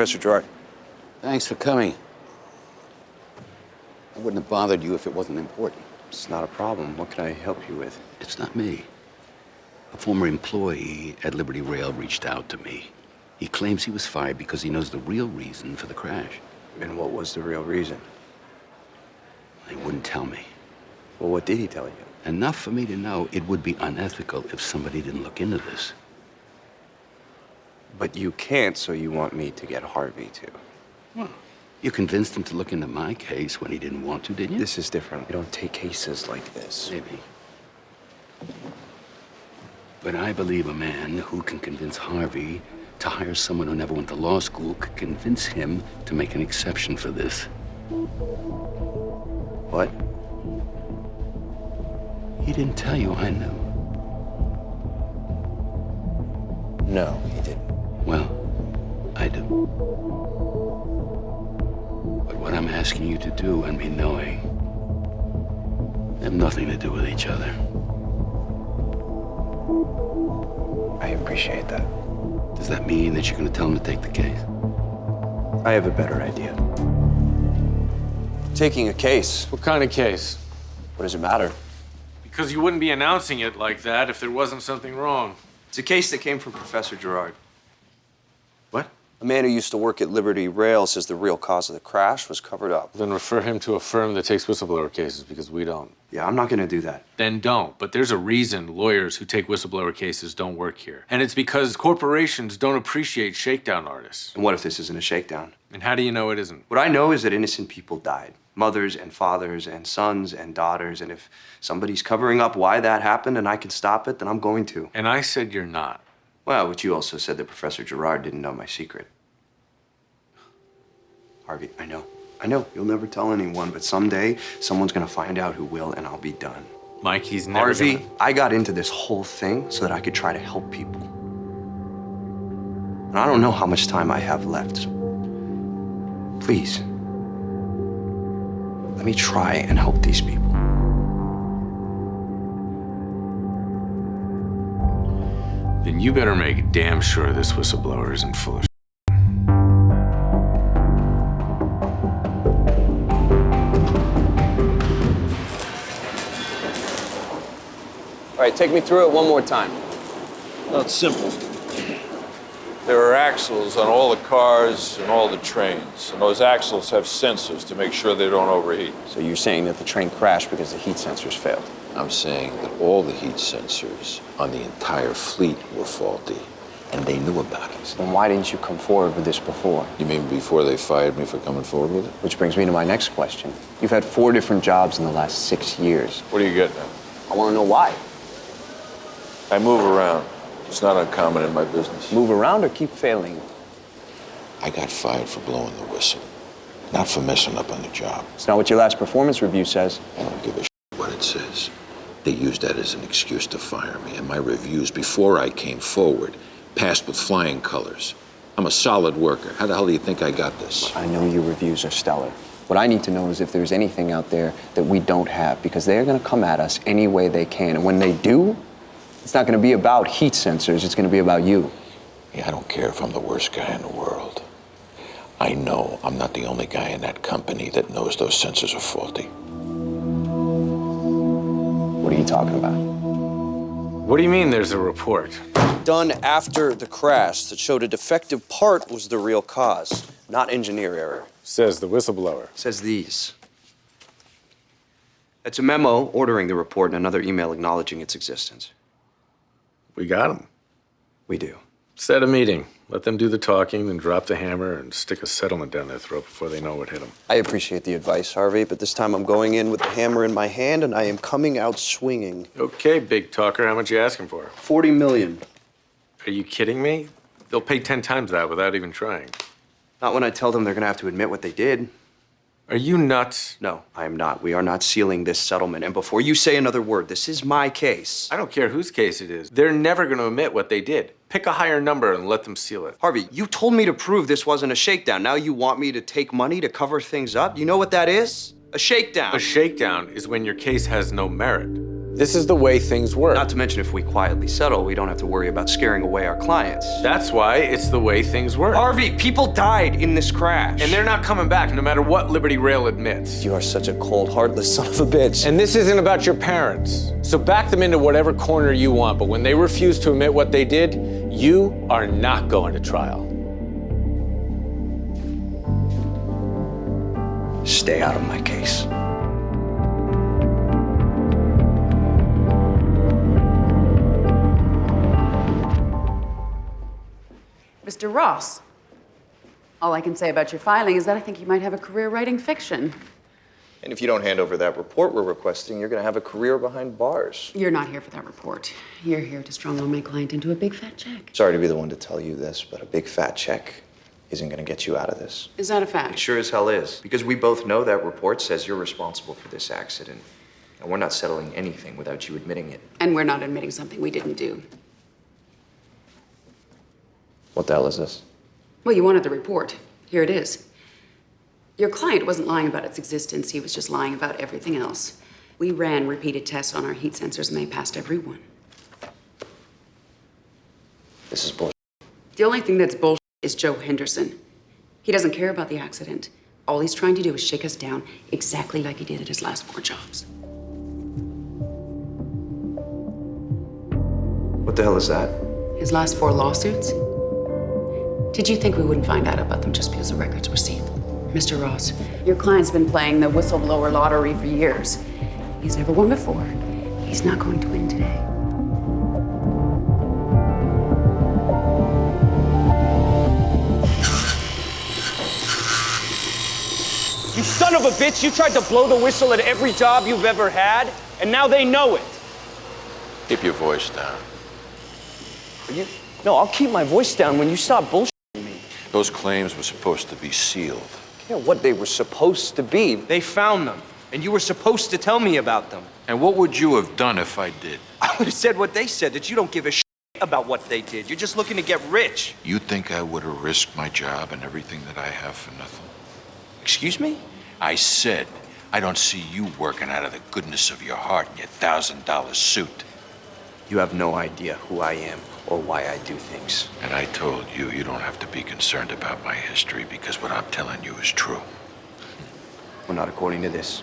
Professor Gerard. Thanks for coming. I wouldn't have bothered you if it wasn't important. It's not a problem. What can I help you with? It's not me. A former employee at Liberty Rail reached out to me. He claims he was fired because he knows the real reason for the crash. And what was the real reason? He wouldn't tell me. Well, what did he tell you? Enough for me to know it would be unethical if somebody didn't look into this. But you can't, so you want me to get Harvey to. Well, you convinced him to look into my case when he didn't want to, didn't you? This is different. We don't take cases like this. Maybe. But I believe a man who can convince Harvey to hire someone who never went to law school could convince him to make an exception for this. What? He didn't tell you I knew. No, he didn't. Well, I do. But what I'm asking you to do and me knowing have nothing to do with each other. I appreciate that. Does that mean that you're going to tell him to take the case? I have a better idea. Taking a case. What kind of case? What does it matter? Because you wouldn't be announcing it like that if there wasn't something wrong. It's a case that came from Professor Gerard. What? A man who used to work at Liberty Rail says the real cause of the crash was covered up. Then refer him to a firm that takes whistleblower cases, because we don't. Yeah, I'm not gonna do that. Then don't. But there's a reason lawyers who take whistleblower cases don't work here. And it's because corporations don't appreciate shakedown artists. And what if this isn't a shakedown? And how do you know it isn't? What I know is that innocent people died. Mothers and fathers and sons and daughters. And if somebody's covering up why that happened and I can stop it, then I'm going to. And I said you're not. Well, but you also said that Professor Gerard didn't know my secret. Harvey, I know. You'll never tell anyone, but someday someone's gonna find out who will, and I'll be done. Mike, he's never Harvey, I got into this whole thing so that I could try to help people. And I don't know how much time I have left, so please, let me try and help these people. Then you better make damn sure this whistleblower isn't full of shit. All right, take me through it one more time. Well, it's simple. There are axles on all the cars and all the trains, and those axles have sensors to make sure they don't overheat. So you're saying that the train crashed because the heat sensors failed? I'm saying that all the heat sensors on the entire fleet were faulty, and they knew about it. Then why didn't you come forward with this before? You mean before they fired me for coming forward with it? Which brings me to my next question. You've had 4 different jobs in the last 6 years. What do you get now? I want to know why. I move around. It's not uncommon in my business. Move around or keep failing? I got fired for blowing the whistle, not for messing up on the job. It's not what your last performance review says. I don't give a what it says. They used that as an excuse to fire me, and my reviews before I came forward passed with flying colors. I'm a solid worker. How the hell do you think I got this? I know your reviews are stellar. What I need to know is if there's anything out there that we don't have, because they're going to come at us any way they can. And when they do, it's not going to be about heat sensors. It's going to be about you. Yeah, I don't care if I'm the worst guy in the world. I know I'm not the only guy in that company that knows those sensors are faulty. What are you talking about? What do you mean there's a report? Done after the crash that showed a defective part was the real cause, not engineer error. Says the whistleblower. Says these. It's a memo ordering the report and another email acknowledging its existence. We got him. We do. Set a meeting. Let them do the talking, then drop the hammer and stick a settlement down their throat before they know what hit them. I appreciate the advice, Harvey, but this time I'm going in with the hammer in my hand and I am coming out swinging. Okay, big talker, how much you asking for? 40 million. Are you kidding me? They'll pay 10 times that without even trying. Not when I tell them they're gonna have to admit what they did. Are you nuts? No, I am not. We are not sealing this settlement. And before you say another word, this is my case. I don't care whose case it is. They're never going to admit what they did. Pick a higher number and let them seal it. Harvey, you told me to prove this wasn't a shakedown. Now you want me to take money to cover things up? You know what that is? A shakedown. A shakedown is when your case has no merit. This is the way things work. Not to mention, if we quietly settle, we don't have to worry about scaring away our clients. That's why it's the way things work. Harvey, people died in this crash. And they're not coming back, no matter what Liberty Rail admits. You are such a cold, heartless son of a bitch. And this isn't about your parents. So back them into whatever corner you want, but when they refuse to admit what they did, you are not going to trial. Stay out of my case. Mr. Ross, all I can say about your filing is that I think you might have a career writing fiction. And if you don't hand over that report we're requesting, you're going to have a career behind bars. You're not here for that report. You're here to strong-arm my client into a big fat check. Sorry to be the one to tell you this, but a big fat check isn't going to get you out of this. Is that a fact? It sure as hell is. Because we both know that report says you're responsible for this accident. And we're not settling anything without you admitting it. And we're not admitting something we didn't do. What the hell is this? Well, you wanted the report. Here it is. Your client wasn't lying about its existence. He was just lying about everything else. We ran repeated tests on our heat sensors, and they passed every one. This is bullshit. The only thing that's bullshit is Joe Henderson. He doesn't care about the accident. All he's trying to do is shake us down exactly like he did at his last 4 jobs. What the hell is that? His last 4 lawsuits? Did you think we wouldn't find out about them just because the records were sealed? Mr. Ross, your client's been playing the whistleblower lottery for years. He's never won before. He's not going to win today. You son of a bitch, you tried to blow the whistle at every job you've ever had, and now they know it. Keep your voice down. No, I'll keep my voice down when you stop bullshitting. Those claims were supposed to be sealed. Yeah, what they were supposed to be. They found them, and you were supposed to tell me about them. And what would you have done if I did? I would have said what they said, that you don't give a shit about what they did. You're just looking to get rich. You think I would have risked my job and everything that I have for nothing? Excuse me? I said, I don't see you working out of the goodness of your heart in your $1,000 suit. You have no idea who I am or why I do things. And I told you, you don't have to be concerned about my history because what I'm telling you is true. Well, not according to this.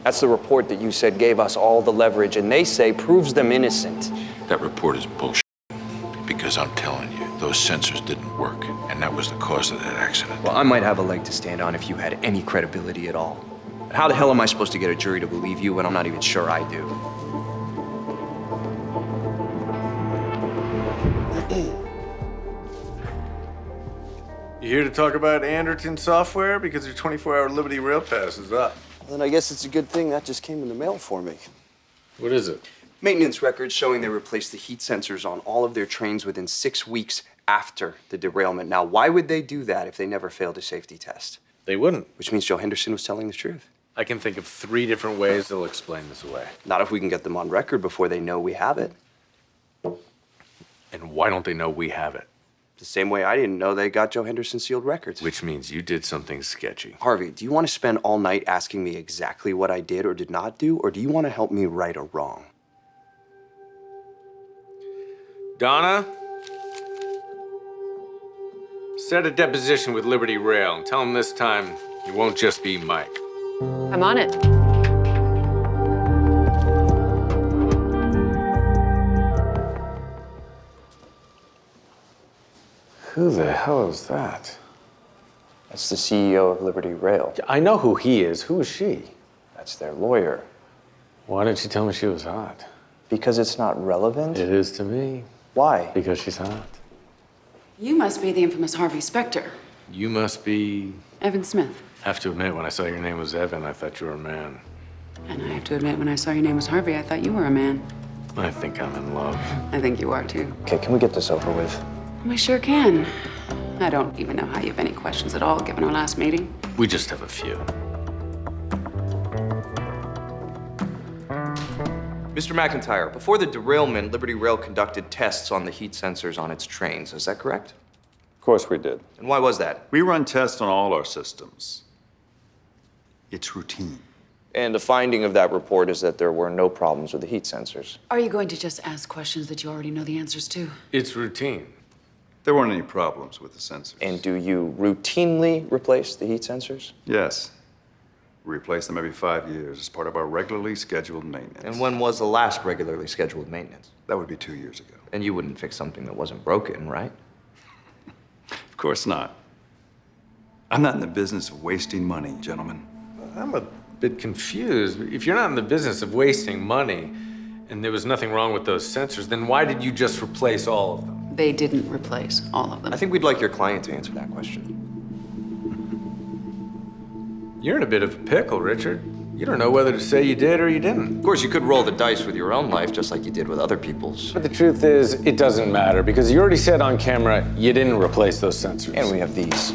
That's the report that you said gave us all the leverage, and they say proves them innocent. That report is bullshit. Because I'm telling you, those sensors didn't work, and that was the cause of that accident. Well, I might have a leg to stand on if you had any credibility at all. But how the hell am I supposed to get a jury to believe you when I'm not even sure I do? You here to talk about Anderton software? Because your 24-hour Liberty Rail Pass is up. Then I guess it's a good thing that just came in the mail for me. What is it? Maintenance records showing they replaced the heat sensors on all of their trains within 6 weeks after the derailment. Now, why would they do that if they never failed a safety test? They wouldn't. Which means Joe Henderson was telling the truth. I can think of 3 different ways they'll explain this away. Not if we can get them on record before they know we have it. And why don't they know we have it? The same way I didn't know they got Joe Henderson sealed records. Which means you did something sketchy. Harvey, do you want to spend all night asking me exactly what I did or did not do, or do you want to help me right a wrong? Donna, set a deposition with Liberty Rail and tell them this time you won't just be Mike. I'm on it. Who the hell is that? That's the CEO of Liberty Rail. I know who he is. Who is she? That's their lawyer. Why didn't you tell me she was hot? Because it's not relevant? It is to me. Why? Because she's hot. You must be the infamous Harvey Specter. You must be... Evan Smith. I have to admit, when I saw your name was Evan, I thought you were a man. And I have to admit, when I saw your name was Harvey, I thought you were a man. I think I'm in love. I think you are, too. Okay, can we get this over with? We sure can. I don't even know how you have any questions at all, given our last meeting. We just have a few. Mr. McIntyre, before the derailment, Liberty Rail conducted tests on the heat sensors on its trains. Is that correct? Of course we did. And why was that? We run tests on all our systems. It's routine. And the finding of that report is that there were no problems with the heat sensors. Are you going to just ask questions that you already know the answers to? It's routine. There weren't any problems with the sensors. And do you routinely replace the heat sensors? Yes. We replace them every 5 years as part of our regularly scheduled maintenance. And when was the last regularly scheduled maintenance? That would be 2 years ago. And you wouldn't fix something that wasn't broken, right? Of course not. I'm not in the business of wasting money, gentlemen. I'm a bit confused. If you're not in the business of wasting money and there was nothing wrong with those sensors, then why did you just replace all of them? They didn't replace all of them. I think we'd like your client to answer that question. You're in a bit of a pickle, Richard. You don't know whether to say you did or you didn't. Of course, you could roll the dice with your own life just like you did with other people's. But the truth is, it doesn't matter because you already said on camera you didn't replace those sensors. And we have these.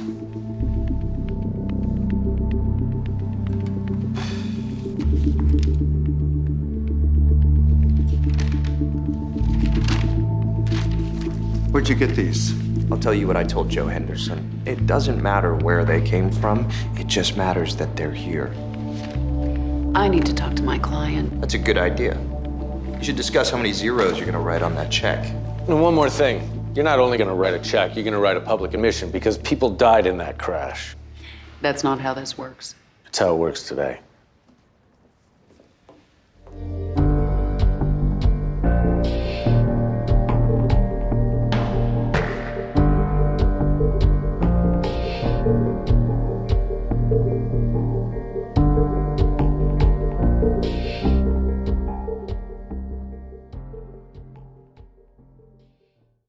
Where'd you get these? I'll tell you what I told Joe Henderson. It doesn't matter where they came from, it just matters that they're here. I need to talk to my client. That's a good idea. You should discuss how many zeros you're going to write on that check. And one more thing. You're not only going to write a check, you're going to write a public admission because people died in that crash. That's not how this works. That's how it works today.